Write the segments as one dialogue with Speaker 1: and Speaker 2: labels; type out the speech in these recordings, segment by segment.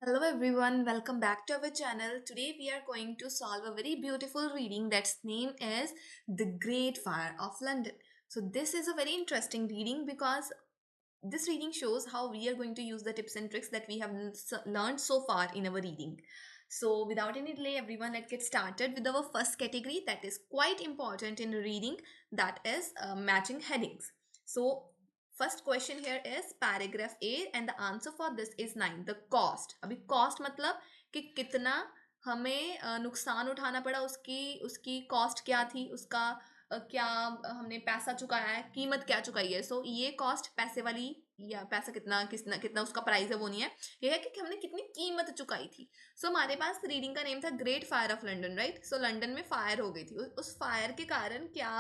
Speaker 1: Hello everyone, welcome back to our channel. Today we are going to solve a very beautiful reading that's name is The Great Fire of London. So this is a very interesting reading because this reading shows how we are going to use the tips and tricks that we have learned so far in our reading. So without any delay everyone, let's get started with our first category that is quite important in reading, that is matching headings. So first question here is paragraph A and the answer for this is 9 the cost. अभी cost मतलब कि कितना हमें नुकसान उठाना पड़ा, उसकी उसकी कॉस्ट क्या थी, उसका क्या हमने पैसा चुकाया है, कीमत क्या चुकाई है. सो ये कॉस्ट पैसे वाली या पैसा कितना कितना कितना उसका प्राइस है वो नहीं है, ये है कि हमने कितनी कीमत चुकाई थी. सो हमारे पास रीडिंग का नेम था great fire of London, right. So London में फायर हो गई थी, उस फायर के कारण क्या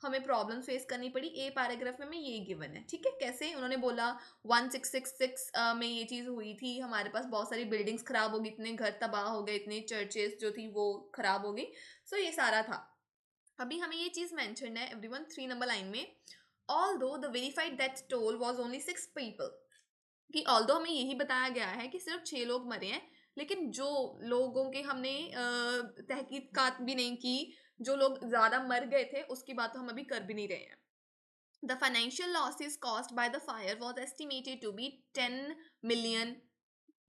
Speaker 1: हमें प्रॉब्लम फेस करनी पड़ी. ए पैराग्राफ में ये गिवन है, ठीक है. कैसे उन्होंने बोला 1666 में ये चीज़ हुई थी, हमारे पास बहुत सारी बिल्डिंग्स खराब हो गई, इतने घर तबाह हो गए, इतने चर्चेस जो थी वो खराब हो गई. सो ये सारा था. अभी हमें ये चीज़ मैंशन है एवरीवन 3 नंबर लाइन में. Although the verified that toll was only 6 people, कि ऑल्दो हमें यही बताया गया है कि सिर्फ 6 लोग मरे हैं, लेकिन जो लोगों के हमने तहकीकात भी नहीं की, जो लोग ज़्यादा मर गए थे उसकी बात तो हम अभी कर भी नहीं रहे हैं. The financial losses caused by the fire was estimated to be 10 million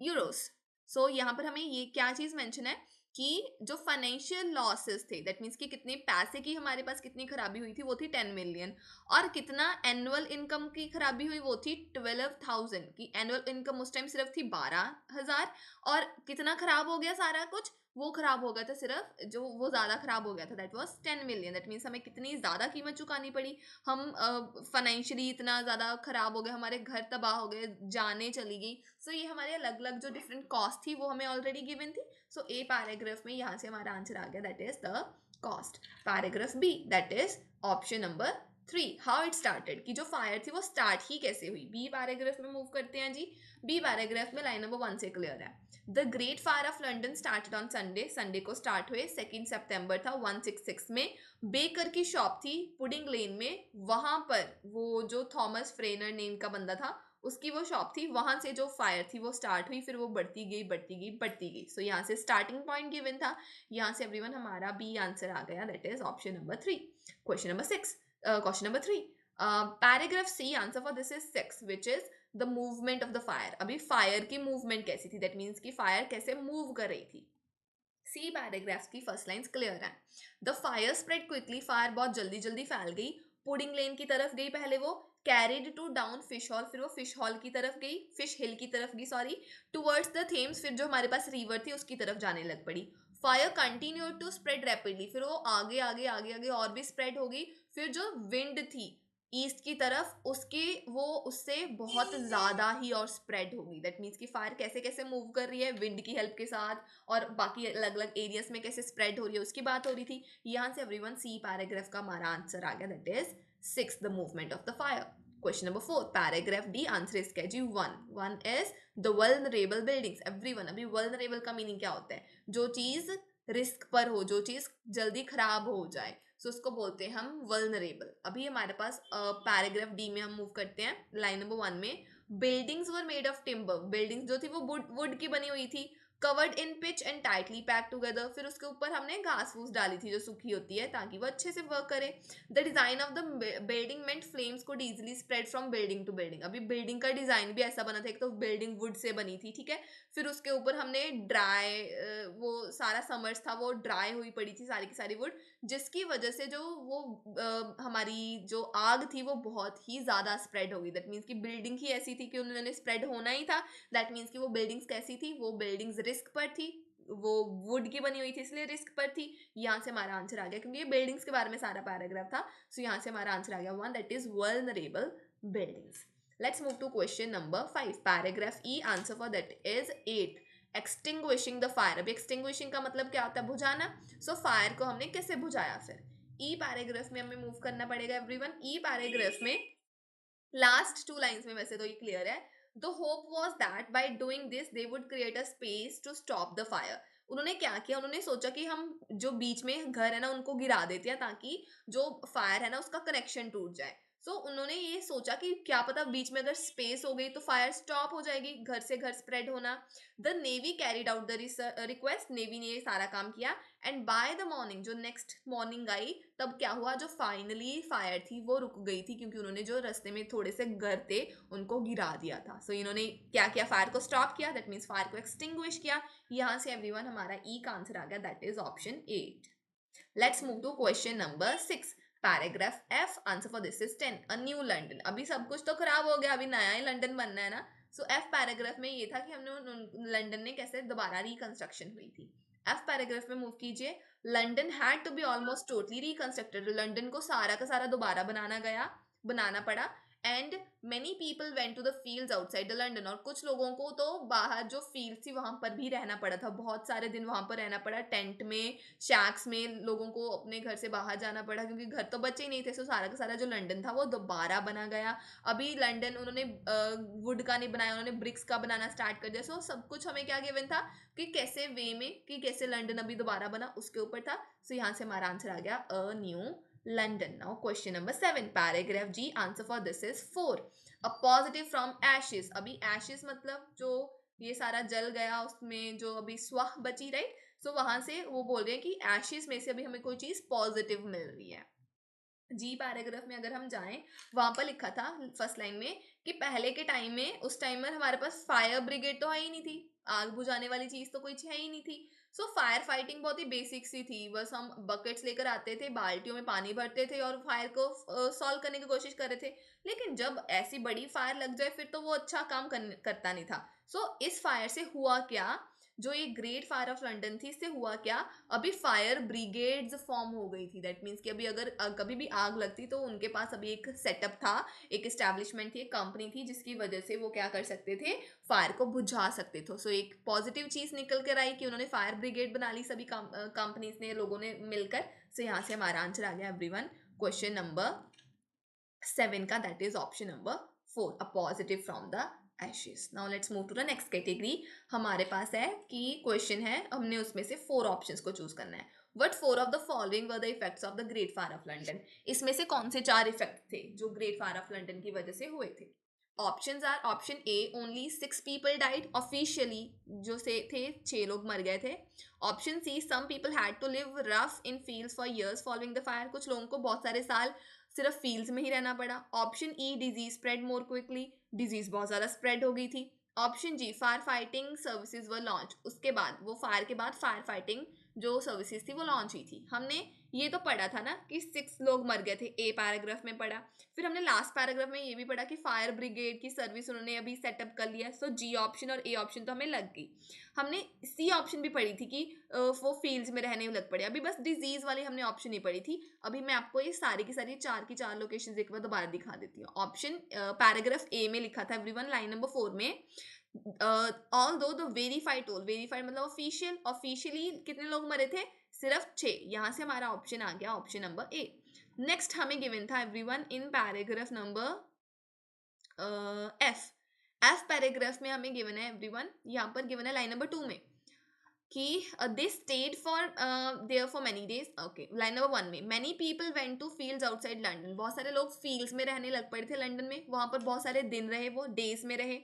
Speaker 1: euros. So यहाँ पर हमें ये क्या चीज़ मेंशन है कि जो फाइनेंशियल लॉसेस थे, दैट मीन्स कि कितने पैसे की हमारे पास कितनी खराबी हुई थी, वो थी 10 मिलियन. और कितना एनुअल इनकम की खराबी हुई, वो थी 12,000 की. एनुअल इनकम उस टाइम सिर्फ थी 12,000. और कितना खराब हो गया सारा कुछ, वो खराब हो गया था सिर्फ, जो वो ज़्यादा खराब हो गया था, that was 10 million. That means हमें कितनी ज़्यादा कीमत चुकानी पड़ी. हम फाइनेंशियली इतना ज़्यादा खराब हो गए, हमारे घर तबाह हो गए, जानें चली गई. सो ये हमारे अलग अलग जो डिफरेंट कॉस्ट थी वो हमें ऑलरेडी गिवन थी. सो ए पैराग्राफ में यहाँ से हमारा आंसर आ गया, that is the cost. Paragraph B, that is option number 3, how it started, कि जो फायर थी वो स्टार्ट ही कैसे हुई. बी पैराग्राफ में मूव करते हैं जी. बी पैराग्राफ में लाइन नंबर 1 से क्लियर है. The great fire of London started on Sunday, Sunday को स्टार्ट हुए, 2 सितंबर था 166 में. बेकर की शॉप थी पुडिंग लेन में, वहां पर वो जो थॉमस फ्रेनर नेम का बंदा था उसकी वो शॉप थी, वहां से जो फायर थी वो स्टार्ट हुई, फिर वो बढ़ती गई बढ़ती गई बढ़ती गई. सो यहाँ से स्टार्टिंग पॉइंट गिवन था. यहाँ से एवरीवन हमारा बी आंसर आ गया, that is option number 3. Question number 6, question number 3, paragraph C answer for this is 6 which is the movement of the fire. अभी फायर की मूवमेंट कैसी थी, दैट मीन्स की फायर कैसे मूव कर रही थी. सी पैराग्राफ की फर्स्ट लाइन क्लियर है. The fire spread quickly, fire बहुत जल्दी जल्दी फैल गई. पुडिंग लेन की तरफ गई पहले वो, carried to down fish hall, फिर वो फिश हॉल की तरफ गई, फिश हिल की तरफ गई सॉरी, टुवर्ड्स द थेम्स, फिर जो हमारे पास रिवर थी उसकी तरफ जाने लग पड़ी. Fire continue to spread rapidly, फिर वो आगे आगे आगे आगे और भी स्प्रेड हो गई. फिर जो विंड थी ईस्ट की तरफ, उसके वो उससे बहुत ज़्यादा ही और स्प्रेड होगी. दैट मीन्स कि फायर कैसे कैसे मूव कर रही है विंड की हेल्प के साथ, और बाकी अलग अलग एरियाज में कैसे स्प्रेड हो रही है उसकी बात हो रही थी. यहाँ से एवरीवन सी पैराग्राफ का हमारा आंसर आ गया, that is 6 the movement of the fire. Question number 4, paragraph D answer इसका जी 1 is the vulnerable buildings. Everyone, अभी वल्नरेबल का मीनिंग क्या होता है, जो चीज़ रिस्क पर हो, जो चीज़ जल्दी खराब हो जाए, सो उसको बोलते हैं हम वल्नरेबल. अभी हमारे पास पैराग्राफ डी में हम मूव करते हैं लाइन नंबर 1 में. Buildings were made of timber, buildings जो थी वो वुड की बनी हुई थी. Covered in pitch and tightly pack together, फिर उसके ऊपर हमने घास फूस डाली थी जो सूखी होती है ताकि वो अच्छे से वर्क करे. The design of the building meant flames could easily spread from building to building. अभी बिल्डिंग का डिजाइन भी ऐसा बना था, एक तो बिल्डिंग वुड से बनी थी, ठीक है. फिर उसके ऊपर हमने ड्राई वो सारा समर्स था वो ड्राई हुई पड़ी थी सारी की सारी वुड, जिसकी वजह से जो वो हमारी जो आग थी वो बहुत ही ज़्यादा स्प्रेड हो गई. दैट मीन्स कि बिल्डिंग ही ऐसी थी कि उन्होंने स्प्रेड होना ही था. दैट मीन्स कि वो बिल्डिंग्स कैसी थी, वो बिल्डिंग्स रिस्क पर थी, वो वुड की बनी हुई थी इसलिए रिस्क पर थी. यहाँ से हमारा आंसर आ गया, क्योंकि ये बिल्डिंग्स के बारे में सारा पैराग्राफ था. सो यहाँ से हमारा आंसर आ गया 1, that is vulnerable buildings. Let's move to question number 5, paragraph E answer for that is 8, extinguishing the fire. अभी एक्सटिंग्विशिंग का मतलब क्या होता है, बुझाना. सो फायर को हमने कैसे बुझाया. फिर ई पैराग्राफ में हमें मूव करना पड़ेगा एवरीवन. ई पैराग्राफ में लास्ट 2 लाइंस में वैसे तो ये क्लियर है. The hope was that by doing this they would create a space to stop the fire. उन्होंने क्या किया, उन्होंने सोचा कि हम जो बीच में घर है ना उनको गिरा देते हैं ताकि जो फायर है ना उसका कनेक्शन टूट जाए. सो उन्होंने ये सोचा कि क्या पता बीच में अगर स्पेस हो गई तो फायर स्टॉप हो जाएगी, घर से घर स्प्रेड होना। The navy carried out the request, navy ने ये सारा काम किया। एंड बाय द मॉर्निंग, जो नेक्स्ट मॉर्निंग आई, तब क्या हुआ, जो फाइनली फायर थी वो रुक गई थी, क्योंकि उन्होंने जो रास्ते में थोड़े से घर थे उनको गिरा दिया था। सो इन्होंने क्या किया, फायर को स्टॉप किया, दैट मीन्स फायर को एक्सटिंग्विश किया। यहाँ से एवरीवन हमारा ई का आंसर आ गया, that is option 8। Let's move to question number 6। Paragraph F, answer for this is 10। A new London, अभी सब कुछ तो खराब हो गया, अभी नया ही लंदन बनना है ना। सो एफ पैराग्राफ में ये था कि हमने लंदन में कैसे दोबारा रिकंस्ट्रक्शन हुई थी। एफ पैराग्राफ में मूव कीजिए। London had to be almost totally reconstructed, London को सारा का सारा दोबारा बनाना पड़ा। And many people went to the fields outside the London, और कुछ लोगों को तो बाहर जो फील्ड थी वहां पर भी रहना पड़ा था, बहुत सारे दिन वहां पर रहना पड़ा, टेंट में, शैक्स में लोगों को अपने घर से बाहर जाना पड़ा, क्योंकि घर तो बचे ही नहीं थे। सो सारा का सारा जो लंदन था वो दोबारा बना गया। अभी लंदन उन्होंने वुड का नहीं बनाया, उन्होंने ब्रिक्स का बनाना स्टार्ट कर दिया। सो सब कुछ हमें क्या गिवन था कि कैसे वे में, कि कैसे लंदन अभी दोबारा बना, उसके ऊपर था। सो यहाँ से हमारा आंसर आ गया a new London. Now question number 7, paragraph G, answer for this is 4. A positive from ashes, अभी ashes मतलब जो ये सारा जल गया उसमें जो अभी स्वाह बची, राइट। सो वहां से वो बोल रहे हैं कि एशेस में से अभी हमें कोई चीज पॉजिटिव मिल रही है। जी पैराग्राफ में अगर हम जाएं, वहां पर लिखा था फर्स्ट लाइन में कि पहले के टाइम में, उस टाइम में हमारे पास फायर ब्रिगेड तो है ही नहीं थी, आग बुझाने वाली चीज तो कोई है ही नहीं थी। सो फायर फाइटिंग बहुत ही बेसिक सी थी, बस हम बकेट्स लेकर आते थे, बाल्टियों में पानी भरते थे और फायर को सॉल्व करने की कोशिश कर रहे थे। लेकिन जब ऐसी बड़ी फायर लग जाए फिर तो वो अच्छा काम करता नहीं था। सो इस फायर से हुआ क्या, जो ये ग्रेट फायर ऑफ लंदन थी, इससे हुआ क्या, अभी फायर ब्रिगेड्स फॉर्म हो गई थी। दैट मीन्स कि अभी अगर कभी भी आग लगती तो उनके पास अभी एक सेटअप था, एक एस्टैब्लिशमेंट थी, एक कंपनी थी, जिसकी वजह से वो क्या कर सकते थे, फायर को बुझा सकते थे। सो एक पॉजिटिव चीज निकल कर आई कि उन्होंने फायर ब्रिगेड बना ली, सभी कंपनीज ने, लोगों ने मिलकर। सो यहाँ से हमारा आंसर आ गया एवरीवन, क्वेश्चन नंबर 7 का, that is option number 4, a positive from the ashes. Now let's move to the next category. हमारे पास है कि क्वेश्चन है, हमने उसमें से 4 ऑप्शंस को चूज करना है। What 4 of the following were the effects of the Great Fire of London? इसमें से कौन से 4 इफेक्ट थे जो ग्रेट फायर ऑफ लंदन की वजह से हुए थे? Options are, option A, only 6 people died officially, जो से थे 6 लोग मर गए थे। Option C, some people had to live rough in fields for years following the fire, कुछ लोगों को बहुत सारे साल सिर्फ फील्ड्स में ही रहना पड़ा। Option E, disease spread more quickly, disease बहुत ज़्यादा स्प्रेड हो गई थी। Option G, fire fighting services were launch, उसके बाद वो फायर के बाद फायर फाइटिंग जो सर्विसेज थी वो लॉन्च हुई थी। हमने ये तो पढ़ा था ना कि 6 लोग मर गए थे, ए पैराग्राफ में पढ़ा। फिर हमने लास्ट पैराग्राफ में ये भी पढ़ा कि फायर ब्रिगेड की सर्विस उन्होंने अभी सेटअप कर लिया। सो जी ऑप्शन और ए ऑप्शन तो हमें लग गई। हमने सी ऑप्शन भी पढ़ी थी कि वो फील्ड्स में रहने लग पड़े। अभी बस डिजीज वाली हमने ऑप्शन नहीं पढ़ी थी। अभी मैं आपको ये सारी की सारी 4 की 4 लोकेशन एक बार दोबारा दिखा देती हूँ। ऑप्शन पैराग्राफ ए में लिखा था एवरीवन, लाइन नंबर 4 में, ऑल दो द वेरीफाइड टोल, वेरीफाइड मतलब ऑफिशियल, ऑफिशियली कितने लोग मरे थे, सिर्फ 6। यहाँ से हमारा ऑप्शन आ गया ऑप्शन नंबर ए। नेक्स्ट हमें गिवन था everyone in paragraph number F. F paragraph में हमें गिवन है एवरीवन, यहाँ पर गिवन है लाइन नंबर 2 में कि they stayed for there for many days. Okay, line number 1 में, many people went to fields outside London, बहुत सारे लोग फील्ड्स में रहने लग पड़े थे लंदन में, वहां पर बहुत सारे दिन रहे, वो डेज में रहे,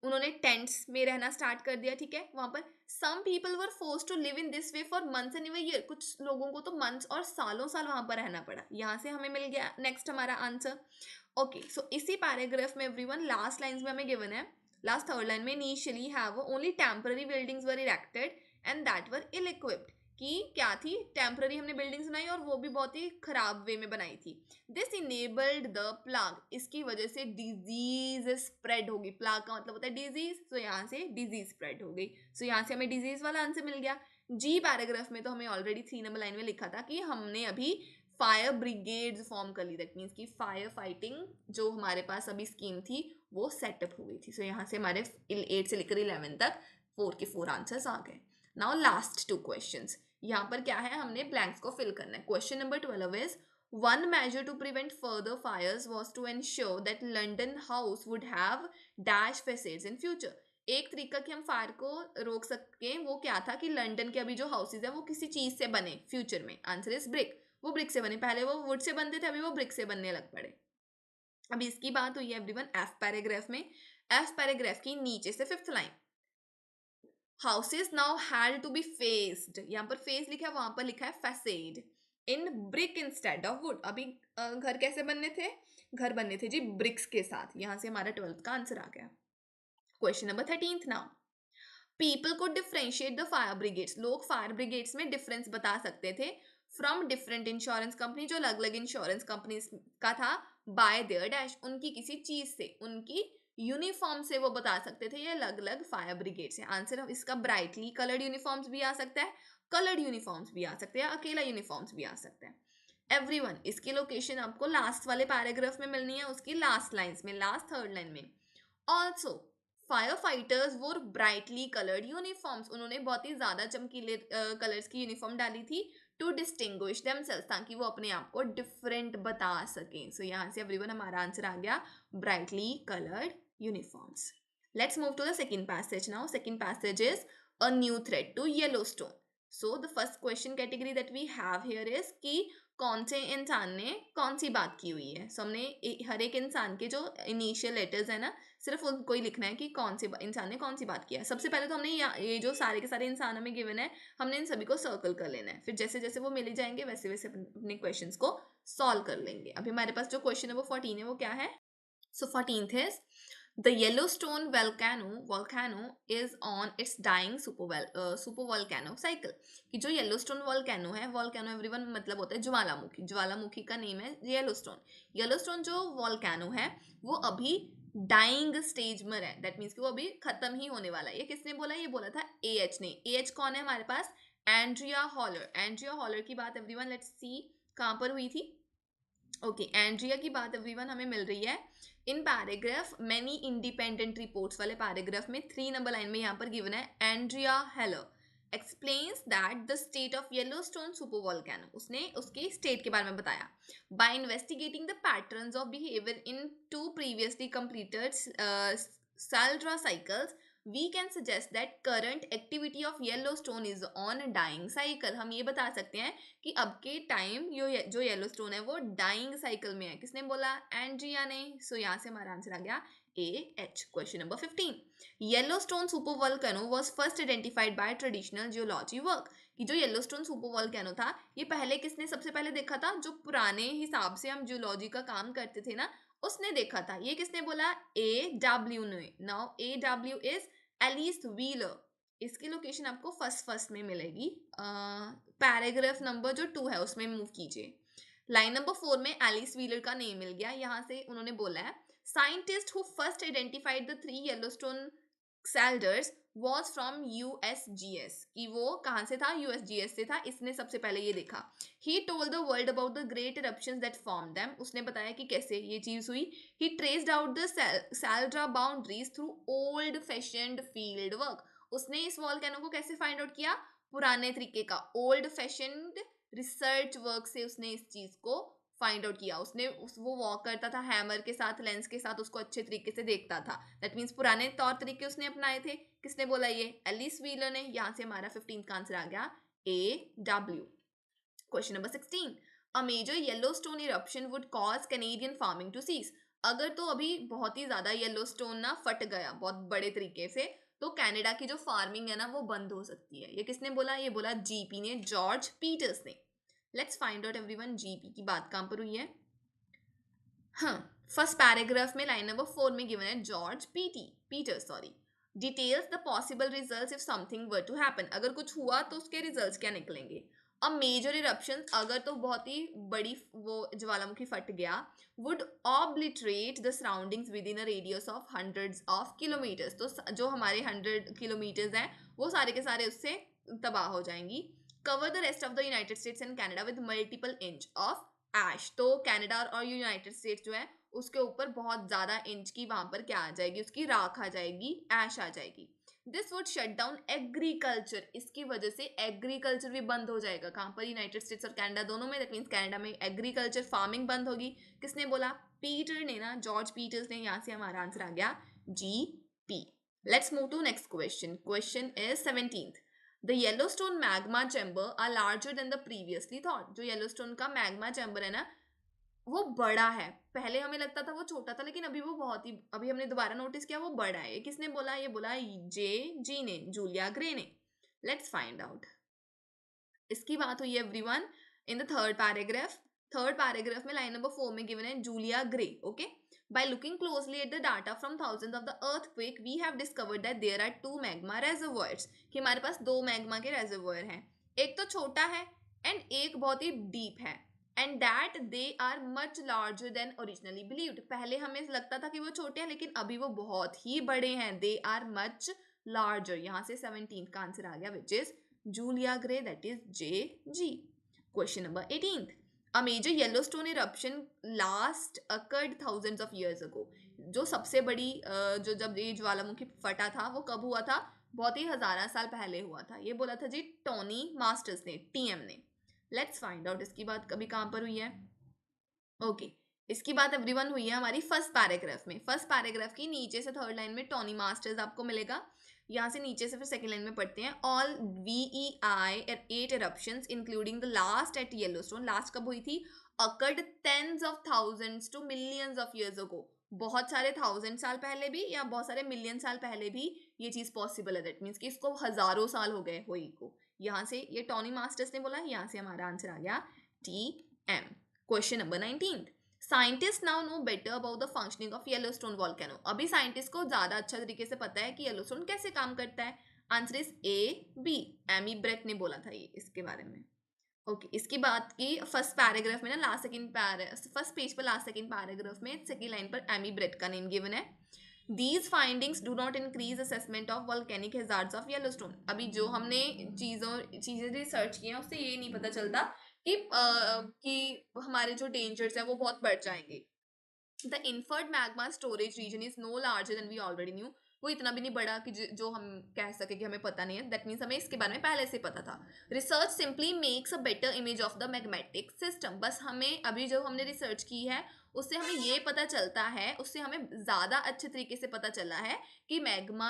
Speaker 1: उन्होंने टेंट्स में रहना स्टार्ट कर दिया, ठीक है, वहां पर। Some people were forced to live in this way for months and year, कुछ लोगों को तो मंथ्स और सालों साल वहां पर रहना पड़ा। यहाँ से हमें मिल गया नेक्स्ट हमारा आंसर। ओके, सो इसी पैराग्राफ में एवरीवन लास्ट लाइंस में हमें गिवन है, लास्ट थर्ड लाइन में, initially have only temporary buildings were erected and that were ill equipped, कि क्या थी, टेम्पररी हमने बिल्डिंग्स बनाई और वो भी बहुत ही खराब वे में बनाई थी। दिस इनेबल्ड द प्लाग, इसकी वजह से डिजीज स्प्रेड होगी, प्लाग का मतलब होता है डिजीज, तो यहाँ से डिजीज स्प्रेड हो गई। सो यहाँ से हमें डिजीज वाला आंसर मिल गया। जी पैराग्राफ में तो हमें ऑलरेडी 3 नंबर लाइन में लिखा था कि हमने अभी फायर ब्रिगेड्स फॉर्म कर ली, दैट मीन्स कि फायर फाइटिंग जो हमारे पास अभी स्कीम थी वो सेटअप हो गई थी। सो यहाँ से हमारे 8 से लेकर 11 तक 4 के 4 आंसर्स आ गए। नाउ लास्ट 2 क्वेश्चंस, यहाँ पर क्या है, हमने ब्लैंक्स को फिल करना है। Question number 12 is, one measure to prevent further fires was to ensure that London house would have dash facades in future. एक तरीका कि हम फायर को रोक सकें वो क्या था कि लंदन के अभी जो हाउसेज है वो किसी चीज से बने फ्यूचर में। आंसर इज ब्रिक, वो ब्रिक से बने, पहले वो वुड से बनते थे, अभी वो ब्रिक से बनने लग पड़े। अभी इसकी बात हुई है एवरीवन एफ पैराग्राफ में। एफ पैराग्राफ की नीचे से fifth line, houses now had to be faced, यहाँ पर फेस लिखा है, वहां पर लिखा है facade, in brick instead of wood. अभी घर कैसे बनने थे? घर बनने थे जी ब्रिक्स के साथ। यहां से हमारा 12th का आंसर आ गया। क्वेश्चन नंबर 13 नाउ, पीपल को डिफ्रेंशिएट द फायर ब्रिगेड्स, लोग फायर ब्रिगेड्स में डिफरेंस बता सकते थे फ्रॉम डिफरेंट इंश्योरेंस कंपनी, जो अलग अलग इंश्योरेंस कंपनी का था, बाय देयर डैश, उनकी किसी चीज से, उनकी यूनिफॉर्म से वो बता सकते थे ये अलग अलग फायर ब्रिगेड से। आंसर इसका ब्राइटली कलर्ड यूनिफॉर्म्स भी आ सकता है, कलर्ड यूनिफॉर्म्स भी आ सकते हैं, अकेला यूनिफॉर्म्स भी आ सकते हैं। एवरीवन, इसकी लोकेशन आपको लास्ट वाले पैराग्राफ में मिलनी है, उसकी लास्ट लाइंस में, लास्ट थर्ड लाइन में। ऑल्सो फायर फाइटर्स वोर ब्राइटली कलर्ड यूनिफॉर्म्स, उन्होंने बहुत ही ज्यादा चमकीले कलर्स की यूनिफॉर्म डाली थी टू डिस्टिंग्विश देमसेल्व्स, ताकि वो अपने आप को डिफरेंट बता सकें। सो यहाँ से एवरीवन हमारा आंसर आ गया brightly coloured uniforms. Let's move to the second passage now. Second passage is a new thread to Yellowstone. So the first question category that we have here is कि कौन से इंसान ने कौन सी बात की हुई है। सो हमने हर एक इंसान के जो इनिशियल लेटर्स है ना, सिर्फ उनको ही लिखना है कि कौन से इंसान ने कौन सी बात किया है। सबसे पहले तो हमने ये जो सारे के सारे इंसान हमें गिवन है, हमने इन सभी को सर्कल कर लेना है, फिर जैसे जैसे वो मिले जाएंगे वैसे वैसे अपने क्वेश्चंस को सॉल्व कर लेंगे। अभी हमारे पास जो क्वेश्चन है वो 14 है, वो क्या है? So 14th is the Yellowstone volcano is on its dying super volcano cycle। कि जो येलोस्टोन वॉल्केनो है, वॉल्केनो एवरीवन मतलब होता है ज्वालामुखी, ज्वालामुखी का नेम है येलोस्टोन। येलोस्टोन जो वॉल्केनो है वो अभी डाइंग स्टेज में है, दैट मीन्स कि वो अभी खत्म ही होने वाला है। ये किसने बोला? ये बोला था एएच ने। एएच कौन है हमारे पास? एंड्रिया हॉलर। एंड्रिया हॉलर की बात एवरीवन लेट्स सी कहाँ पर हुई थी। ओके, एंड्रिया की बात एवरीवन हमें मिल रही है in paragraph many independent reports वाले पैराग्राफ में 3 नंबर लाइन में यहाँ पर गिवन है Andrea Heller explains that the state of Yellowstone super volcano, उसने उसके स्टेट के बारे में बताया। By investigating the patterns of behaviour in two previously completed caldera cycles we can suggest that current activity of Yellowstone is on dying cycle। हम ये बता सकते हैं कि अब के टाइम जो येलोस्टोन है वो डाइंग साइकिल में है। किसने बोला? एंड्रिया ने। सो यहाँ से हमारा आंसर आ गया A H. Question number 15, Yellowstone super volcano was first identified by traditional geology work. कि जो येलोस्टोन सुपर वॉल्केनो था ये पहले किसने सबसे पहले देखा था? जो पुराने हिसाब से हम जियोलॉजी का काम करते थे ना, उसने देखा था। ये किसने बोला? ए डब्ल्यू ने। Now A W is Alice Wheeler. इसकी लोकेशन आपको फर्स्ट में मिलेगी। पैराग्राफ नंबर जो 2 है उसमें मूव कीजिए। लाइन नंबर 4 में एलिस व्हीलर का नेम मिल गया। यहाँ से उन्होंने बोला है scientist who first identified the 3 Yellowstone calderas was from USGS. कि वो कहाँ से था? यूएसजीएस से था। इसने सबसे पहले ये देखा। He told the world about the great eruptions that form them. उसने बताया कि कैसे ये चीज हुई। He traced out the caldera boundaries through old fashioned field work. उसने इस वॉल्केनो को कैसे फाइंड आउट किया? पुराने तरीके का ओल्ड फैशन्ड रिसर्च वर्क से उसने इस चीज को फाइंड आउट किया। उसने वो वॉक करता था हैमर के साथ, लेंस के साथ, उसको अच्छे तरीके से देखता था। दैट मीन्स पुराने तौर तरीके उसने अपनाए थे। किसने बोला? ये एलिस व्हीलर ने। यहाँ से हमारा 15 का आंसर आ गया A W. Question number 16, a major Yellowstone eruption would cause Canadian farming to cease. अगर तो अभी बहुत ही ज्यादा येलोस्टोन ना फट गया बहुत बड़े तरीके से, तो कनाडा की जो फार्मिंग है ना वो बंद हो सकती है। ये किसने बोला? ये बोला जीपी ने, जॉर्ज पीटर्स ने। Let's find out everyone GP की बात कहां पर हुई है। हाँ, फर्स्ट पैराग्राफ में लाइन नंबर 4 में गिवन है George Peters sorry details the possible results if something were to happen. अगर कुछ हुआ तो उसके रिजल्ट्स क्या निकलेंगे। अ मेजर इरप्शन, अगर तो बहुत ही बड़ी वो ज्वालामुखी फट गया, would obliterate the surroundings with in a radius of hundreds of kilometres. तो जो हमारे 100 किलोमीटर्स हैं वो सारे के सारे उससे तबाह हो जाएंगी। Cover the rest of the United States and Canada with multiple inch of ash. तो कनाडा और यूनाइटेड स्टेट्स जो है उसके ऊपर बहुत ज्यादा इंच की वहां पर क्या आ जाएगी? उसकी राख आ जाएगी, ऐश आ जाएगी। This would shut down agriculture. इसकी वजह से एग्रीकल्चर भी बंद हो जाएगा। कहां पर? यूनाइटेड स्टेट्स और कनाडा दोनों में। दैट मीन्स कनाडा में एग्रीकल्चर फार्मिंग बंद होगी। किसने बोला? पीटर ने ना, जॉर्ज पीटर्स ने। यहाँ से हमारा आंसर आ गया G P. Let's move to next question. Question is 17th, the Yellowstone magma chamber are larger than the previously thought. जो येलोस्टोन का मैग्मा चैम्बर है ना, वो बड़ा है। पहले हमें लगता था वो छोटा था, लेकिन अभी वो बहुत ही, अभी हमने दोबारा नोटिस किया वो बड़ा है। ये किसने बोला? ये बोला जे जी ने, जूलिया ग्रे ने। Let's find out. इसकी बात हुई है everyone in the third paragraph. Third paragraph में लाइन नंबर 4 में गिवन है Julia grey. Okay, by looking closely at the data from thousands of the earthquake we have discovered that there are two magma reservoirs, कि हमारे पास दो magma के रेजर्वोयर हैं। एक तो छोटा है एंड एक बहुत ही डीप है, and that they are much larger than originally believed. पहले हमें लगता था कि वो छोटे हैं, लेकिन अभी वो बहुत ही बड़े हैं। दे आर मच लार्जर, यहाँ से 17 का आंसर आ गया which is Julia Gray, that is JG. Question number 18th. A major Yellowstone eruption last occurred thousands of years ago. जो सबसे बड़ी जो जब ये ज्वालामुखी फटा था वो कब हुआ था? बहुत ही हजारा साल पहले हुआ था। ये बोला था जी टोनी मास्टर्स ने, टीएम ने। लेट्स फाइंड आउट इसकी बात कभी कहाँ पर हुई है। ओके, इसकी बात एवरीवन हुई है हमारी फर्स्ट पैराग्राफ में। फर्स्ट पैराग्राफ की नीचे से थर्ड लाइन में टोनी मास्टर्स आपको मिलेगा। यहाँ से नीचे से फिर सेकंड लाइन में पढ़ते हैं। All VEI eight 8 eruptions including the last eight Yellowstone. लास्ट कब हुई थी? Occurred tens of thousands to millions of years ago. बहुत सारे 1000 साल पहले भी या बहुत सारे मिलियन साल पहले भी ये चीज पॉसिबल है। दैट मीन्स कि इसको हजारों साल हो गए हुई को। यहाँ से ये टोनी मास्टर्स ने बोला, यहाँ से हमारा आंसर आ गया TM। Question number 19। Scientists now know better about the functioning of Yellowstone volcano. अभी साइंटिस्ट को ज्यादा अच्छा तरीके से पता है कि येलोस्टोन कैसे काम करता है। Answer is A B। Amy Brett ने बोला था ये इसके बारे में। ओके, इसकी बात की फर्स्ट पैराग्राफ में ना, लास्ट सेकंड फर्स्ट पेज पर लास्ट सेकंड पैराग्राफ में सेकंड लाइन पर एमी ब्रेट का नेम गिवन है। These findings do not increase assessment of volcanic hazards of Yellowstone। अभी जो हमने चीजें रिसर्च की हैं उससे ये नहीं पता चलता कि हमारे जो डेंजर्स हैं वो बहुत बढ़ जाएंगे। The inferred magma storage region is no larger than we already knew. वो इतना भी नहीं बड़ा कि जो हम कह सके कि हमें पता नहीं है। दैट मीन्स हमें इसके बारे में पहले से पता था। Research simply makes a better image of the magmatic system. बस हमें अभी जो हमने रिसर्च की है उससे हमें ये पता चलता है, उससे हमें ज़्यादा अच्छे तरीके से पता चला है कि मैग्मा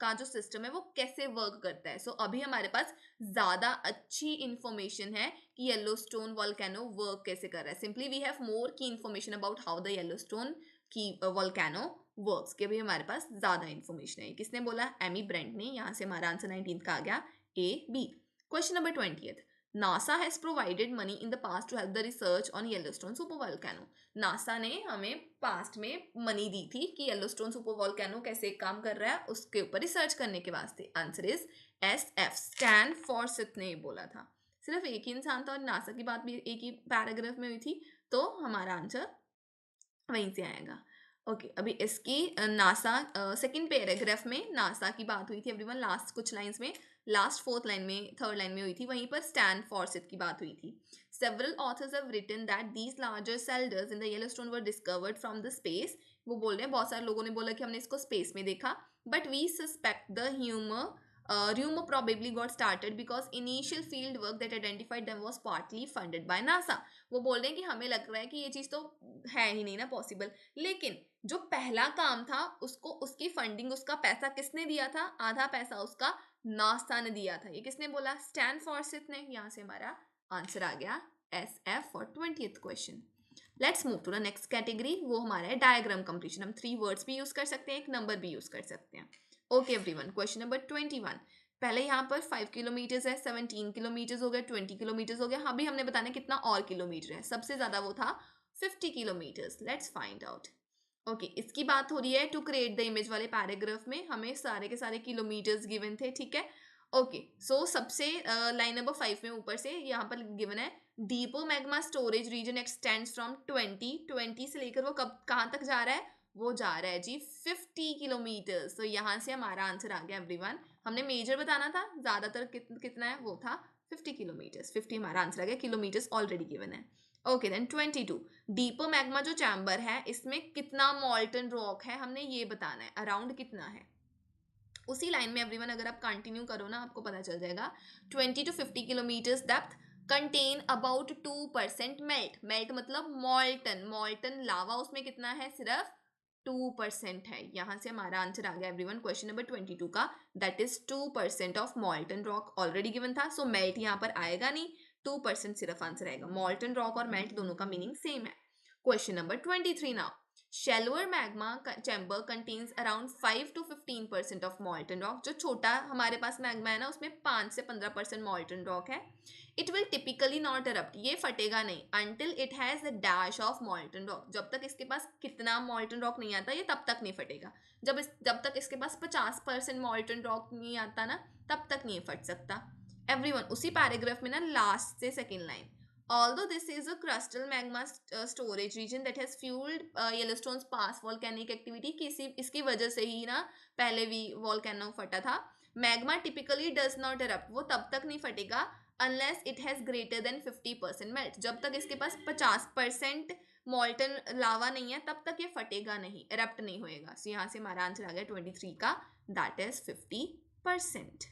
Speaker 1: का जो सिस्टम है वो कैसे वर्क करता है। सो अभी हमारे पास ज़्यादा अच्छी इंफॉर्मेशन है कि येलोस्टोन वॉल्केनो वर्क कैसे कर रहा है। सिंपली वी हैव मोर की information about how the Yellowstone की वॉल्केनो वर्क्स के भी हमारे पास ज़्यादा इंफॉर्मेशन है। किसने बोला? एमी ब्रेंट ने। यहाँ से हमारा आंसर 19 का आ गया AB। Question number 20th। NASA has provided money in the past to help the research on Yellowstone super volcano. NASA ने हमें पास्ट में मनी दी थी कि येलोस्टोन सुपर वॉल्केनो कैसे काम कर रहा है उसके ऊपर रिसर्च करने के वास्ते। Answer is SF। स्टैन फॉर्सिथ ने बोला था। सिर्फ एक ही इंसान था और नासा की बात भी एक ही पैराग्राफ में हुई थी, तो हमारा आंसर वहीं से आएगा। ओके, अभी इसकी नासा सेकंड पैराग्राफ में नासा की बात हुई थी एवरीवन। लास्ट कुछ लाइंस में, लास्ट फोर्थ लाइन में, थर्ड लाइन में हुई थी, वहीं पर स्टैन फॉर्सिथ की बात हुई थी। Several authors have written that these larger calderas in the Yellowstone were discovered from the space. वो बोल रहे हैं बहुत सारे लोगों ने बोला कि हमने इसको स्पेस में देखा, but we suspect the rumor probably got started because initial field work that identified them was partly funded by NASA। वो बोल रहे हैं कि हमें लग रहा है कि ये चीज़ तो है ही नहीं ना पॉसिबल, लेकिन जो पहला काम था उसको, उसकी फंडिंग, उसका पैसा किसने दिया था? आधा पैसा उसका नासा ने दिया था। ये किसने बोला? स्टैन फॉर्सिथ ने। यहाँ से हमारा आंसर आ गया SF for 20th question. Let's move to the next category. वो हमारा है डायग्राम कंप्लीशन। हम 3 वर्ड्स भी यूज कर सकते हैं, एक नंबर भी यूज कर सकते हैं। Okay everyone, question number 21। पहले यहाँ पर 5 किलोमीटर है, 17 किलोमीटर हो गया, 20 किलोमीटर हो गया। अभी हमने बताना कितना और किलोमीटर है। सबसे ज्यादा वो था 50 kilometres. Let's find out. Okay, इसकी बात हो रही है टू क्रिएट द इमेज वाले पैराग्राफ में हमें सारे के सारे किलोमीटर्स गिवन थे, ठीक है। ओके, सो सबसे लाइन नंबर 5 में ऊपर से यहाँ पर गिवन है deeper magma storage region extends from 20 से लेकर वो कब कहाँ तक जा रहा है? वो जा रहा है जी 50 किलोमीटर। तो यहाँ से हमारा आंसर आ गया एवरीवन। हमने मेजर बताना था, ज्यादातर कितना है, वो था 50 किलोमीटर्स। 50 हमारा आंसर आ गया, किलोमीटर्स ऑलरेडी गिवन है। Okay then 22। डीपर मैग्मा जो चैम्बर है इसमें कितना मॉल्टन रॉक है हमने ये बताना है, अराउंड कितना है। उसी लाइन में एवरीवन अगर आप कंटिन्यू करो ना आपको पता चल जाएगा। 20 to 50 kilometres depth contain about 2% melt. Melt मतलब मॉल्टन, मॉल्टन लावा उसमें कितना है? सिर्फ 2% है। यहाँ से हमारा आंसर आ गया एवरीवन क्वेश्चन नंबर 22 का। That is 2% of मॉल्टन rock already given था, सो मेल्ट यहाँ पर आएगा नहीं, 2% सिर्फ आंसर आएगा। मॉल्टन रॉक और मेल्ट दोनों का मीनिंग सेम है। Question number 23 now. Shallower magma chamber contains around 5 to 15% of molten rock. जो छोटा हमारे पास मैग्मा है ना उसमें 5 से 15% molten rock है. It will typically not erupt. ये फटेगा नहीं until it has a dash of molten rock. जब तक इसके पास कितना molten rock नहीं आता ये तब तक नहीं फटेगा. जब तक इसके पास 50% molten rock नहीं आता ना तब तक नहीं फट सकता. Everyone उसी पैराग्राफ में ना लास्ट से second line. Although this is a crustal magma storage region that has fueled Yellowstone's past volcanic activity, किसी इसकी वजह से ही ना पहले भी volcano फटा था. Magma typically does not erupt. वो तब तक नहीं फटेगा unless it has greater than 50% melt. जब तक इसके पास 50% molten lava नहीं है तब तक ये फटेगा नहीं, erupt नहीं होएगा. So यहाँ से हमारा आंसर आ गया 23 का, that is 50%.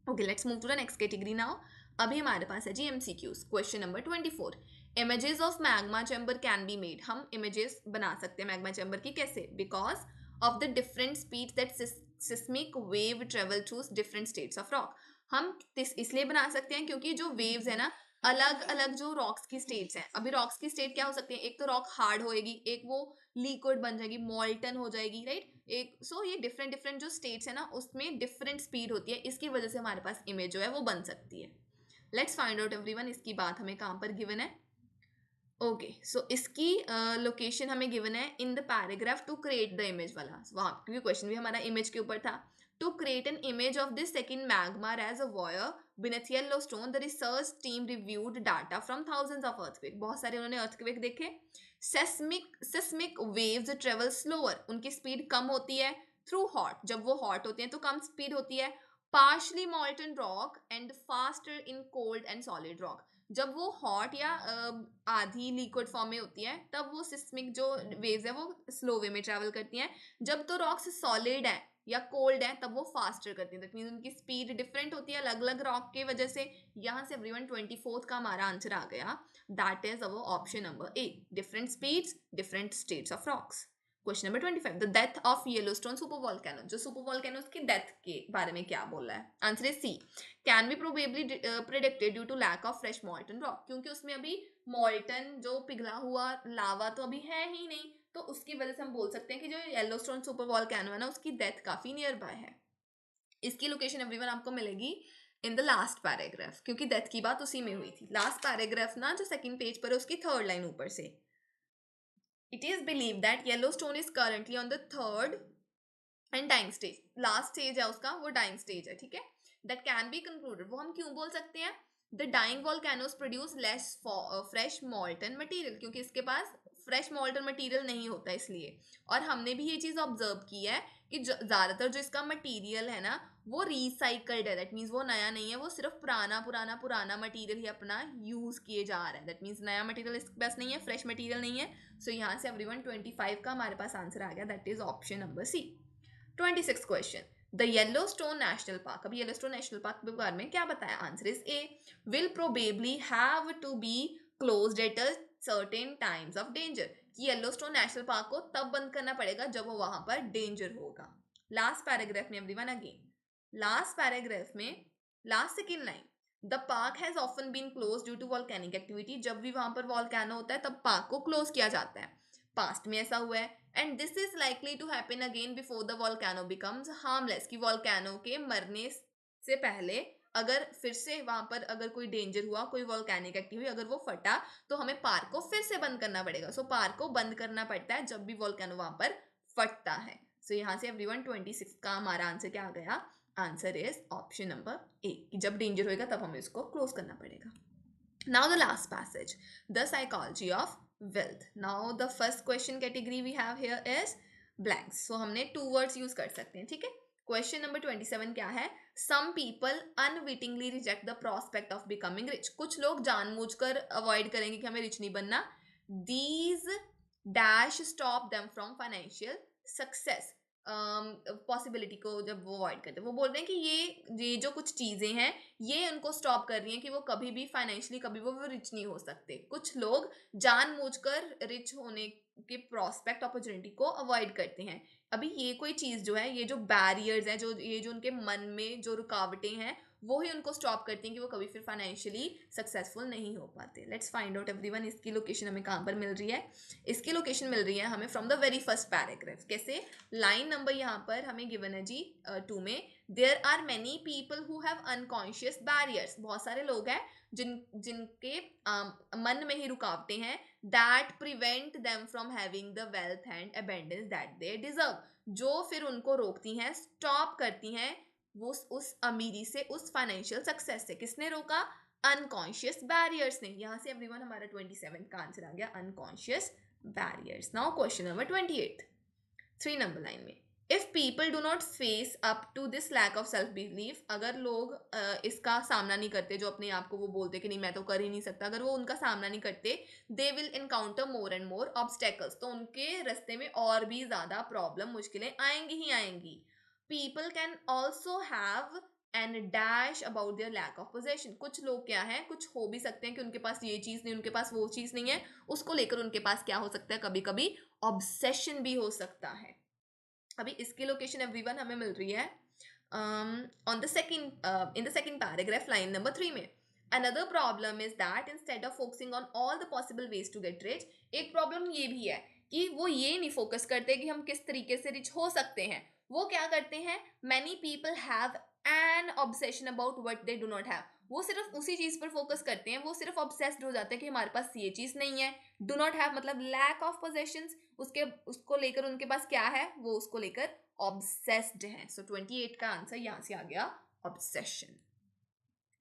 Speaker 1: Okay, let's move to the next category now. अभी हमारे पास है जी MCQs. Question number 24. Images of magma chamber can be made. हम इमेजेस बना सकते हैं मैग्मा चैम्बर की. कैसे? Because of the different speed that seismic wave travel through different states of rock. हम इसलिए बना सकते हैं क्योंकि जो वेव्स है ना अलग अलग जो रॉक्स की स्टेट्स हैं. अभी रॉक्स की स्टेट क्या हो सकती है? एक तो रॉक हार्ड होएगी, एक वो लिक्विड बन जाएगी, मॉल्टन हो जाएगी, राइट. एक सो ये डिफरेंट डिफरेंट जो स्टेट्स है ना उसमें डिफरेंट स्पीड होती है. इसकी वजह से हमारे पास इमेज जो है वो बन सकती है. Let's find out everyone. इसकी बात हमें कहाँ पर गिवन है? ओके, सो इसकी लोकेशन हमें गिवन है in the paragraph to create the image वाला. वहाँ क्योंकि क्वेश्चन भी हमारा इमेज के ऊपर था. To create an image of this second magma reservoir beneath Yellowstone, the research team reviewed data from thousands of earthquake. बहुत सारे उन्होंने earthquake देखे. Seismic waves travel slower. उनकी स्पीड कम होती है. Through hot, जब वो hot होती हैं तो कम स्पीड होती है. Partially molten rock and faster in cold and solid rock. जब वो हॉट या आधी लिक्विड फॉर्म में होती है तब वो सिस्मिक जो वेव्स है वो स्लो वे में ट्रैवल करती हैं. जब तो रॉक्स सॉलिड है या कोल्ड है तब वो फास्टर करती है. दैट मींस उनकी स्पीड डिफरेंट होती है अलग अलग रॉक की वजह से. यहाँ से एवरीवन 24th का हमारा आंसर आ गया. That is our option number A. Different speeds different states of rocks. Question number 25. The death of Yellowstone super volcano. जो सुपर वॉल्केनो की डेथ के बारे में क्या बोल रहा है? Answer is C. Can be probably predicted due to lack of fresh molten rock. क्योंकि उसमें अभी मॉल्टन जो पिघला हुआ लावा तो अभी है ही नहीं, तो उसकी वजह से हम बोल सकते हैं कि जो येलोस्टोन सुपर वॉल्केनो है ना उसकी डेथ काफी नियर बाय है. इसकी लोकेशन एवरीवन आपको मिलेगी इन द लास्ट पैराग्राफ क्योंकि डेथ की बात उसी में हुई थी. लास्ट पैराग्राफ ना जो सेकंड पेज पर है उसकी थर्ड लाइन ऊपर से. It is believed that Yellowstone is currently on the third and dying stage. Last stage है उसका, वो dying stage है, ठीक है. That can be concluded. वो हम क्यों बोल सकते हैं? The dying volcanoes produce less fresh molten material. क्योंकि इसके पास फ्रेश मॉल्टन मटेरियल नहीं होता इसलिए. और हमने भी ये चीज़ ऑब्जर्व की है कि ज़्यादातर जो इसका मटेरियल है ना वो रिसाइकल्ड है. दैट मीन्स वो नया नहीं है, वो सिर्फ पुराना मटेरियल ही अपना यूज़ किए जा रहा है. दैट मीन्स नया मटेरियल इसके पास नहीं है, फ्रेश मटेरियल नहीं है. सो यहाँ से एवरीवन 25 का हमारे पास आंसर आ गया. That is option number C. 26 question. The Yellowstone National Park. अभी येलोस्टोन नेशनल पार्क के बारे में क्या बताया? Answer is A. Will probably have to be closed at a certain times of danger. कि येलोस्टोन नेशनल पार्क को तब बंद करना पड़ेगा जब वो वहां पर डेंजर होगा. लास्ट पैराग्राफ में एवरीवन अगेन, लास्ट पैराग्राफ में last second line. The park has often been close due to volcanic activity. जब भी वहां पर वॉल्केनो होता है तब पार्क को क्लोज किया जाता है. पास्ट में ऐसा हुआ है. And this is likely to happen again before the volcano becomes harmless. कि वॉल्केनो के मरने से पहले अगर फिर से वहां पर अगर कोई डेंजर हुआ, कोई वॉल्केनिक एक्टिविटी अगर वो फटा तो हमें पार्क को फिर से बंद करना पड़ेगा. सो पार्क को बंद करना पड़ता है जब भी वॉल्केनो वहां पर फटता है. सो यहाँ से एवरीवन 26 का हमारा आंसर क्या आ गया? आंसर इज ऑप्शन नंबर ए. कि जब डेंजर होएगा तब हमें इसको क्लोज करना पड़ेगा. Now the last passage, the psychology of wealth. Now the first question category we have here is blanks. So हमने 2 वर्ड्स यूज कर सकते हैं, ठीक है. क्वेश्चन नंबर 27 क्या है? Some people unwittingly reject the prospect of becoming rich. कुछ लोग जानबूझकर अवॉइड करेंगे कि हमें रिच नहीं बनना. These dash stop them from financial success. Possibility को जब वो अवॉइड करते हैं, वो बोल रहे हैं कि ये जो कुछ चीज़ें हैं ये उनको स्टॉप कर रही हैं कि वो कभी भी फाइनेंशियली कभी वो रिच नहीं हो सकते. कुछ लोग जानबूझकर रिच होने के प्रॉस्पेक्ट अपॉर्चुनिटी को अवॉइड करते हैं. अभी ये कोई चीज़ जो है, ये जो बैरियर्स हैं, जो उनके मन में जो रुकावटें हैं वो ही उनको स्टॉप करती हैं कि वो कभी फिर फाइनेंशियली सक्सेसफुल नहीं हो पाते. लेट्स फाइंड आउट एवरीवन इसकी लोकेशन हमें कहाँ पर मिल रही है. इसकी लोकेशन मिल रही है हमें from the very first paragraph. कैसे? लाइन नंबर यहाँ पर हमें गिवन है जी 2 में. There are many people who have unconscious barriers. बहुत सारे लोग हैं जिनके मन में ही रुकावटें हैं that prevent them from having the wealth and abundance that they deserve. जो फिर उनको रोकती हैं, स्टॉप करती हैं वो उस अमीरी से, उस फाइनेंशियल सक्सेस से. किसने रोका? अनकॉन्शियस बैरियर्स ने. यहां से एवरीवन हमारा 27 का आंसर आ गया, unconscious barriers. Now question number 28, 3 number line में. If people do not face up to this lack of self belief, अगर लोग इसका सामना नहीं करते, जो अपने आप को वो बोलते कि नहीं मैं तो कर ही नहीं सकता, अगर वो उनका सामना नहीं करते, they will encounter more and more obstacles. तो उनके रास्ते में और भी ज्यादा प्रॉब्लम, मुश्किलें आएंगी ही आएंगी. People can also have and dash about their lack of possession. कुछ लोग क्या है, कुछ हो भी सकते हैं कि उनके पास ये चीज नहीं, उनके पास वो चीज नहीं है, उसको लेकर उनके पास क्या हो सकता है, कभी कभी ऑब्सेशन भी हो सकता है. अभी इसकी लोकेशन एवरीवन हमें मिल रही है on the second in the second paragraph line number 3 में. Another problem is that instead of focusing on all the possible ways to get rich, एक प्रॉब्लम ये भी है कि वो ये नहीं फोकस करते कि हम किस तरीके से रिच हो सकते हैं. वो क्या करते हैं, many people have an obsession about what they do not have. वो सिर्फ उसी चीज पर फोकस करते हैं, वो सिर्फ ऑब्सेस्ड हो जाते हैं कि हमारे पास ये चीज नहीं है. डू नॉट हैव मतलब लैक ऑफ पोजेशंस, उसको लेकर उनके पास क्या है, वो उसको लेकर ऑब्सेस्ड है. सो 28 का आंसर यहां से आ गया, obsession.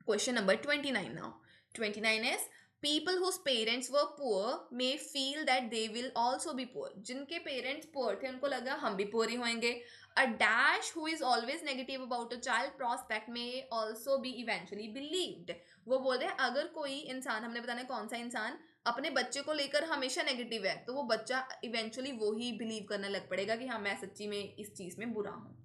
Speaker 1: Question number 29 now. 29 is people whose parents were poor may feel that they will also be poor. जिनके पेरेंट्स पुअर थे उनको लगा हम भी पुअर ही होंगे. A dash who is always negative about a child prospect may also be eventually believed. वो बोल रहे हैं अगर कोई इंसान, हमने बताना है कौन सा इंसान, अपने बच्चे को लेकर हमेशा नेगेटिव है, तो वो बच्चा इवेंचुअली वो ही बिलीव करने लग पड़ेगा कि हाँ मैं सच्ची में इस चीज में बुरा हूँ.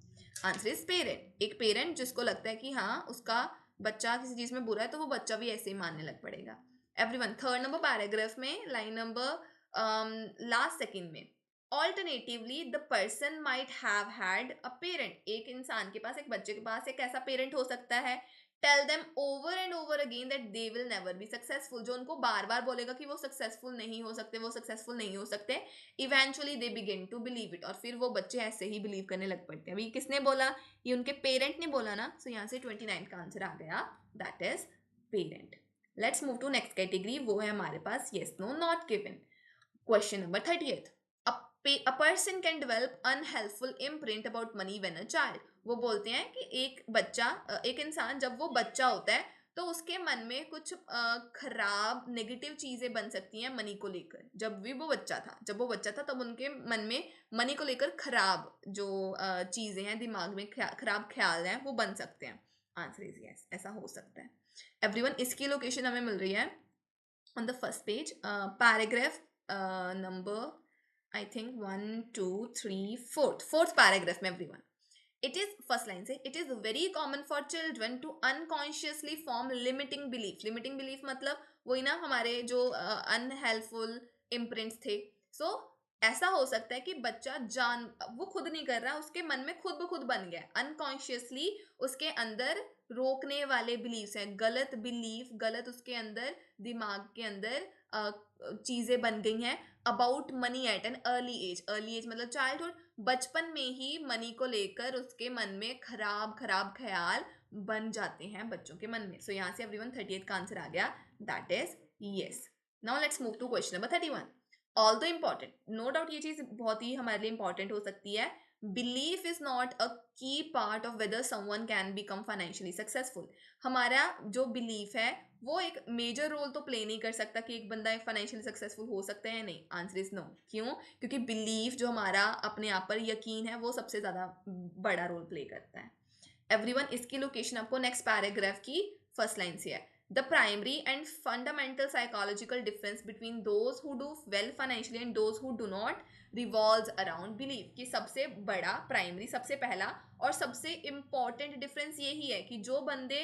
Speaker 1: Answer is parent. एक पेरेंट जिसको लगता है कि हाँ उसका बच्चा किसी चीज में बुरा है, तो वो बच्चा भी ऐसे ही मानने लग पड़ेगा. एवरीवन, थर्ड नंबर पैराग्राफ में लाइन नंबर लास्ट सेकंड में. Alternatively the person might have had a parent. एक इंसान के पास, एक बच्चे के पास एक ऐसा पेरेंट हो सकता है, tell them over and over again that they will never be successful. जो उनको बार बार बोलेगा कि वो सक्सेसफुल नहीं हो सकते, वो सक्सेसफुल नहीं हो सकते. Eventually they begin to believe it. और फिर वो बच्चे ऐसे ही बिलीव करने लग पड़ते हैं. अभी किसने बोला, ये उनके पेरेंट ने बोला ना. सो यहाँ से 29 का आंसर आ गया, that is parent. Let's move to next category, वो है हमारे पास yes no not given. Question number 38. A person can develop unhelpful imprint about money when a child. वो बोलते हैं कि एक बच्चा, एक इंसान जब वो बच्चा होता है तो उसके मन में कुछ खराब नेगेटिव चीजें बन सकती हैं मनी को लेकर. जब वो बच्चा था तब उनके मन में मनी को लेकर खराब जो चीजें हैं, दिमाग में खराब ख्याल हैं, वो बन सकते हैं. आंसर इज यस, ऐसा हो सकता है. एवरीवन, इसकी लोकेशन हमें मिल रही है on the first page, paragraph number I think 1 2 3 fourth paragraph में everyone. It is first line से, it is very common for children to unconsciously form limiting belief मतलब वही ना हमारे जो unhelpful imprints थे. So ऐसा हो सकता है कि बच्चा वो खुद नहीं कर रहा, उसके मन में खुद ब खुद बन गया, अनकॉन्शियसली उसके अंदर रोकने वाले बिलीव्स हैं, गलत बिलीफ, गलत उसके अंदर दिमाग के अंदर चीजें बन गई हैं about money at an early age मतलब चाइल्डहुड. बचपन में ही मनी को लेकर उसके मन में खराब ख्याल बन जाते हैं बच्चों के मन में. सो यहाँ से एवरीवन 38 का आंसर आ गया, that is yes. Now let's move to question number 31. Although important, no doubt ये चीज बहुत ही हमारे लिए इंपॉर्टेंट हो सकती है. Belief is not a key part of whether someone can become financially successful. हमारा जो बिलीफ है वो एक मेजर रोल तो प्ले नहीं कर सकता कि एक बंदा फाइनेंशियली सक्सेसफुल हो सकता है या नहीं. Answer is no. क्यों? क्योंकि बिलीफ जो हमारा अपने आप पर यकीन है वो सबसे ज्यादा बड़ा रोल प्ले करता है. एवरीवन, इसकी लोकेशन आपको नेक्स्ट पैराग्राफ की फर्स्ट लाइन से है. The primary and fundamental psychological difference between those who do well financially and those who do not revolves around belief. कि सबसे बड़ा प्राइमरी, सबसे पहला और सबसे इम्पॉर्टेंट डिफरेंस यही है कि जो बंदे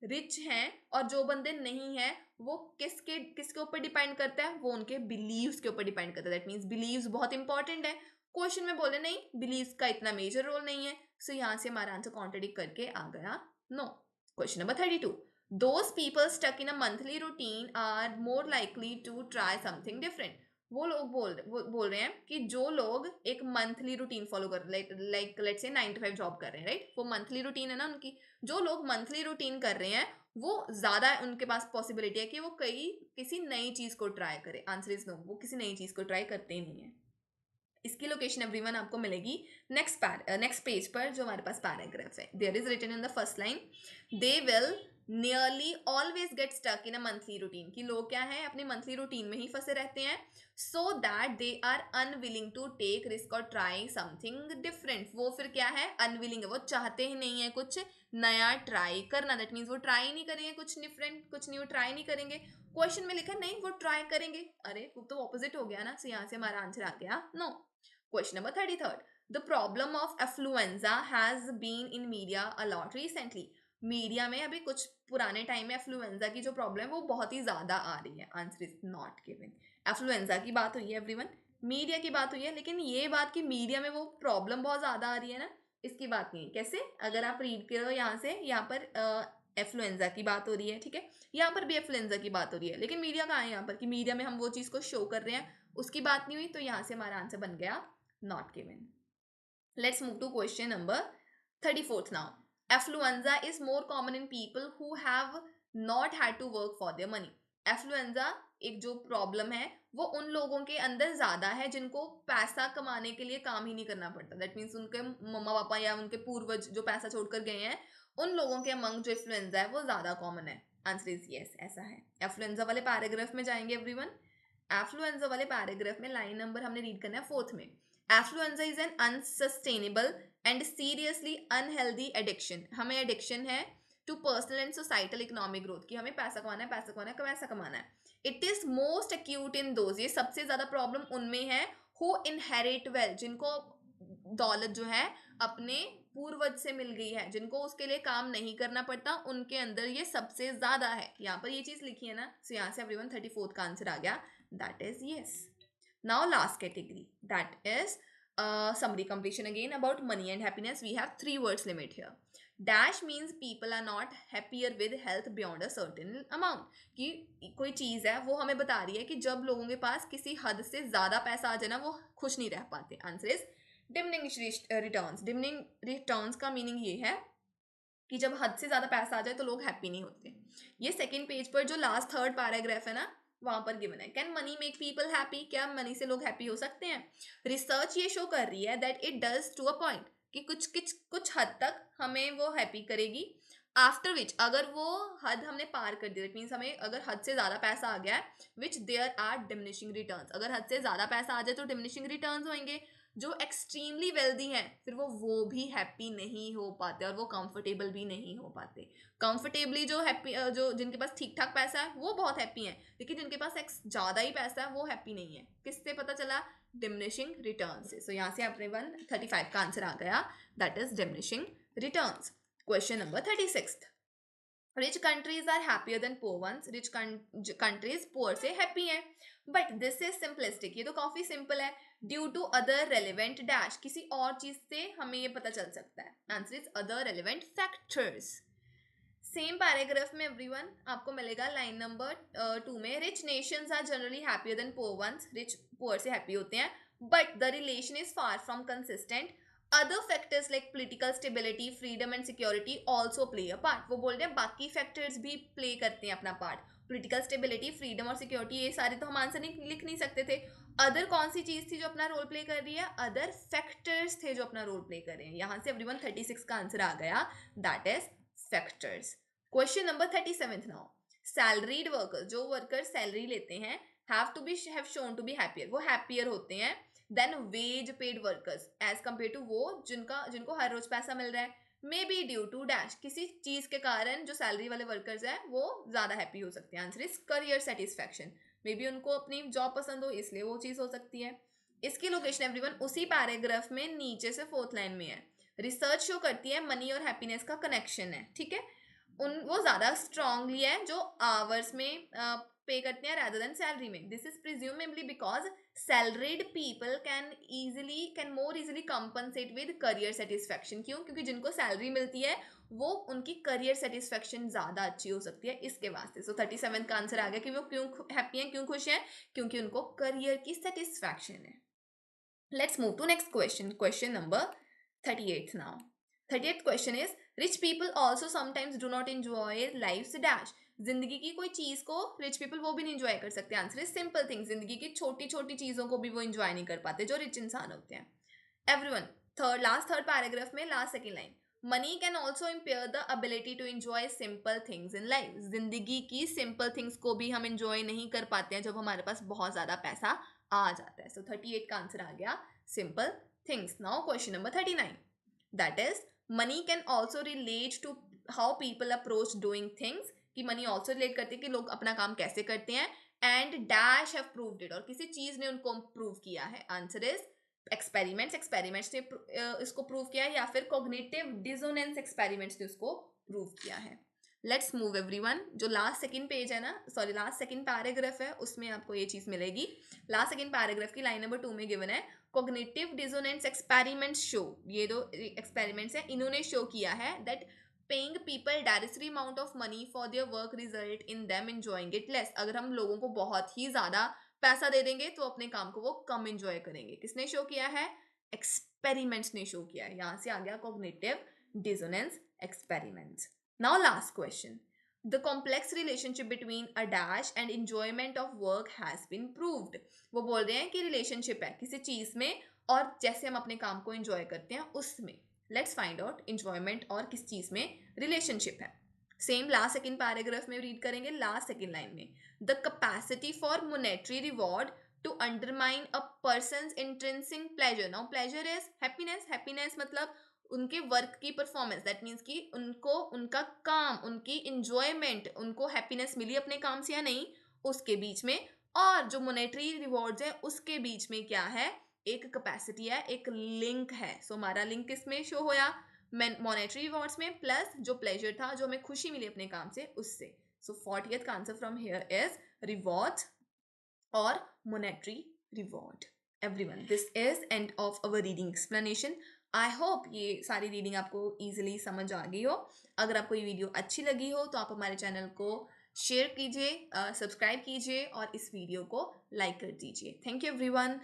Speaker 1: रिच हैं और जो बंदे नहीं हैं वो किसके ऊपर डिपेंड करता है, वो उनके बिलीव्स के ऊपर डिपेंड करता है. दैट मीन्स बिलीव्स बहुत इंपॉर्टेंट है. क्वेश्चन में बोले नहीं बिलीव्स का इतना मेजर रोल नहीं है. सो यहाँ से हमारा आंसर कॉन्ट्रडिक्ट करके आ गया no. Question number 32, those people stuck in a monthly routine are more likely to try something different. वो लोग बोल रहे हैं कि जो लोग एक मंथली रूटीन फॉलो कर like let's say 9 to 5 job कर रहे हैं, राइट, वो मंथली रूटीन है ना उनकी, जो लोग मंथली रूटीन कर रहे हैं वो ज्यादा उनके पास पॉसिबिलिटी है कि वो किसी नई चीज को ट्राई करे। आंसर इज नो, वो किसी नई चीज को ट्राई करते ही नहीं है। इसकी लोकेशन एवरीवन आपको मिलेगी नेक्स्ट पेज पर, जो हमारे पास पैराग्राफ है। There is written in the first line, they will nearly always get stuck in a monthly routine, कि लोग क्या है अपनी मंथली रूटीन में ही फंसे रहते हैं, so that they are unwilling to take risk और ट्राई समथिंग डिफरेंट। वो फिर क्या है, अनविलिंग है, वो चाहते ही नहीं है कुछ नया ट्राई करना। दैट मीन्स वो ट्राई नहीं करेंगे कुछ डिफरेंट, कुछ न्यू ट्राई नहीं करेंगे। क्वेश्चन में लिखा नहीं वो ट्राई करेंगे, अरे वो तो ऑपोजिट हो गया ना, सो यहाँ से हमारा आंसर आ गया no. Question number 33. The problem of affluenza has been in media a lot recently. Media में अभी कुछ पुराने टाइम में एफ्लुएंजा की जो प्रॉब्लम है वो बहुत ही ज्यादा आ रही है। Answer is not given. Affluenza की बात हुई है एवरीवन, मीडिया की बात हुई है, लेकिन ये बात कि मीडिया में वो प्रॉब्लम बहुत ज्यादा आ रही है ना, इसकी बात नहीं है। कैसे, अगर आप रीड करो यहाँ से, यहाँ पर एफ्लुएंजा की बात हो रही है, ठीक है, यहाँ पर भी एफ्लुएंजा की बात हो रही है, लेकिन मीडिया कहाँ है यहाँ पर, कि मीडिया में हम वो चीज को शो कर रहे हैं, उसकी बात नहीं हुई, तो यहाँ से हमारा आंसर बन गया not given. Let's move to question number 34th now. Affluenza is more common in people who have not had to work for their money. Affluenza एक जो प्रॉब्लम है वो उन लोगों के अंदर ज्यादा है जिनको पैसा कमाने के लिए काम ही नहीं करना पड़ता। दैट मीन्स उनके मम्मा पापा या उनके पूर्वज जो पैसा छोड़कर गए हैं, उन लोगों के अमंग जो इन्फ्लुएंजा है वो ज्यादा कॉमन है। आंसर इज यस, ऐसा है। एफ्लुएंजा वाले पैराग्राफ में जाएंगे एवरीवन। एफ्लुएंजा वाले पैराग्राफ में लाइन नंबर हमने रीड करना है 4th में। Affluenza is an unsustainable and seriously unhealthy addiction. हमें एडिक्शन है to personal and societal economic growth, की हमें पैसा कमाना है, पैसा कमाना है, पैसा कमाना है। It is most acute in those, ये सबसे ज्यादा प्रॉब्लम उनमें है, हु इनहेरिट वेल्थ, जिनको दौलत जो है अपने पूर्वज से मिल गई है, जिनको उसके लिए काम नहीं करना पड़ता, उनके अंदर ये सबसे ज्यादा है। यहाँ पर ये चीज लिखी है ना, सो यहाँ से एवरीवन 34th का आंसर आ गया, that is yes. Now last category, that is summary completion again about money and happiness. We have 3 words limit here. Dash means people are not happier with health beyond a certain amount. कि कोई चीज़ है वो हमें बता रही है कि जब लोगों के पास किसी हद से ज़्यादा पैसा आ जाए ना, वो खुश नहीं रह पाते। Answer is diminishing returns. Diminishing returns का मीनिंग ये है कि जब हद से ज़्यादा पैसा आ जाए तो लोग हैप्पी नहीं होते। ये सेकंड पेज पर जो लास्ट 3rd पैराग्राफ है ना, वहां पर गिवन है, can money make people happy, क्या मनी से लोग हैप्पी हो सकते हैं? रिसर्च ये शो कर रही है that it does to a point, कि कुछ हद तक हमें वो हैप्पी करेगी। आफ्टर विच, अगर वो हद हमने पार कर दी, दैट मीन्स हमें अगर हद से ज़्यादा पैसा आ गया है, which there are diminishing returns, अगर हद से ज़्यादा पैसा आ जाए तो डिमिनिशिंग रिटर्न्स होंगे। जो एक्सट्रीमली वेल्दी हैं फिर वो भी हैप्पी नहीं हो पाते और वो कंफर्टेबल भी नहीं हो पाते। कंफर्टेबली जो हैप्पी जो जिनके पास ठीक ठाक पैसा है वो बहुत हैप्पी हैं, लेकिन जिनके पास ज़्यादा ही पैसा है वो हैप्पी नहीं है। किससे पता चला? डिमिनिशिंग रिटर्न से। सो यहाँ से अपने 135 का आंसर आ गया, that is diminishing returns. Question number 36, rich countries are happier than poor ones. Rich countries poor से हैप्पी हैं, बट दिस इज सिंपलिस्टिक, ये तो काफी सिंपल है। Due to other relevant dash, किसी और चीज से हमें ये पता चल सकता है। Answer is other relevant factors. Same paragraph में एवरीवन आपको मिलेगा लाइन नंबर 2 में, rich nations are generally happier than poor ones. Rich poor से हैप्पी होते हैं, but the relation is far from consistent. Other factors like political stability, freedom and security also play a part. वो बोल रहे हैं बाकी factors भी play करते हैं अपना पार्ट। पोलिटिकल स्टेबिलिटी, फ्रीडम और सिक्योरिटी, ये सारे तो हम आंसर नहीं लिख नहीं सकते थे। अदर कौन सी चीज थी जो अपना रोल प्ले कर रही है? अदर फैक्टर्स थे जो अपना रोल प्ले कर रहे हैं। यहां से एवरीवन 36 का आंसर आ गया, that is factors. Question number 37 now, salaried workers, जो वर्कर्स सैलरी लेते हैं, have shown to be happier, वो हैप्पियर होते हैं than wage paid workers as compare to वो जिनको हर रोज पैसा मिल रहा है। May be due to dash, किसी चीज के कारण जो सैलरी वाले वर्कर्स है वो ज्यादा हैप्पी हो सकते हैं। Answer is career satisfaction. May be उनको अपनी जॉब पसंद हो इसलिए वो चीज हो सकती है। इसकी लोकेशन एवरीवन उसी पैराग्राफ में नीचे से 4th लाइन में है। रिसर्च शो करती है मनी और हैप्पीनेस का कनेक्शन है, ठीक है, वो ज्यादा स्ट्रांगली है जो आवर्स में पे करते हैं rather than सैलरी में। This is presumably because salaried people can more easily compensate with career satisfaction. क्यों? क्योंकि जिनको सैलरी मिलती है वो उनकी करियर सेटिस्फेक्शन ज़्यादा अच्छी हो सकती है इसके वास्ते। सो 37 का आंसर आ गया कि वो क्यों हैप्पी हैं, क्यों खुश हैं, क्योंकि उनको करियर की सेटिस्फैक्शन है। Let's move to next question. Question number 38 now. 38th question is rich people also sometimes do not enjoy life's dash. जिंदगी की कोई चीज को रिच पीपल वो भी नहीं एंजॉय कर सकते। Answer is simple things. जिंदगी की छोटी छोटी चीजों को भी वो एंजॉय नहीं कर पाते जो रिच इंसान होते हैं। एवरीवन, थर्ड पैराग्राफ में last second line, money can also impair the ability to enjoy simple things in life. जिंदगी की सिंपल थिंग्स को भी हम एंजॉय नहीं कर पाते हैं जब हमारे पास बहुत ज्यादा पैसा आ जाता है। सो 38 का आंसर आ गया simple things. Now question number 39, that is money can also relate to how people approach doing things. कि मनी ऑल्सो रिलेट करती है कि लोग अपना काम कैसे करते हैं। And dash have proved it, और किसी चीज ने उनको प्रूव किया है। आंसर इज एक्सपेरिमेंट्स ने इसको प्रूव किया है, या फिर कॉग्निटिव डिसोनेंस एक्सपेरिमेंट्स ने उसको प्रूव किया है। Let's move everyone. जो लास्ट सेकंड पेज है ना, सॉरी लास्ट सेकंड पैराग्राफ है, उसमें आपको ये चीज मिलेगी। लास्ट सेकंड पैराग्राफ की लाइन नंबर 2 में गिवन है कॉग्निटिव डिसोनेंस एक्सपेरिमेंट्स शो। ये दो एक्सपेरिमेंट्स है, इन्होंने शो किया है that paying people directly amount of money for their work result in them enjoying it less. अगर हम लोगों को बहुत ही ज्यादा पैसा दे देंगे तो अपने काम को वो कम एंजॉय करेंगे। किसने शो किया है? एक्सपेरिमेंट्स ने शो किया है। यहां से आ गया cognitive dissonance experiments. Now last question, the complex relationship between a dash and enjoyment of work has been proved. वो बोल रहे हैं कि रिलेशनशिप है किसी चीज में और जैसे हम अपने काम को एंजॉय करते हैं उसमें। लेट्स फाइंड आउट एंजॉयमेंट और किस चीज में रिलेशनशिप है। सेम लास्ट सेकंड पैराग्राफ में रीड करेंगे। लास्ट सेकंड लाइन में, the capacity for monetary reward to undermine a person's intrinsic pleasure. Now pleasure is happiness. Happiness मतलब उनके वर्क की परफॉर्मेंस, दैट मीन्स कि उनको उनका काम, उनकी इंजॉयमेंट, उनको हैप्पीनेस मिली अपने काम से या नहीं, उसके बीच में। और जो मोनेटरी रिवॉर्ड्स है उसके बीच में क्या है? एक कैपेसिटी है, एक लिंक है। सो हमारा लिंक किसमें शो होया? मॉनेटरी रिवॉर्ड्स में, प्लस जो प्लेजर था, जो हमें खुशी मिली अपने काम से, उससे। सो 40th का answer from here is rewards और monetary reward. Everyone, this is end of our reading explanation. I hope ये सारी रीडिंग आपको ईजिली समझ आ गई हो। अगर आपको ये वीडियो अच्छी लगी हो तो आप हमारे चैनल को शेयर कीजिए, सब्सक्राइब कीजिए और इस वीडियो को लाइक कर दीजिए। Thank you everyone.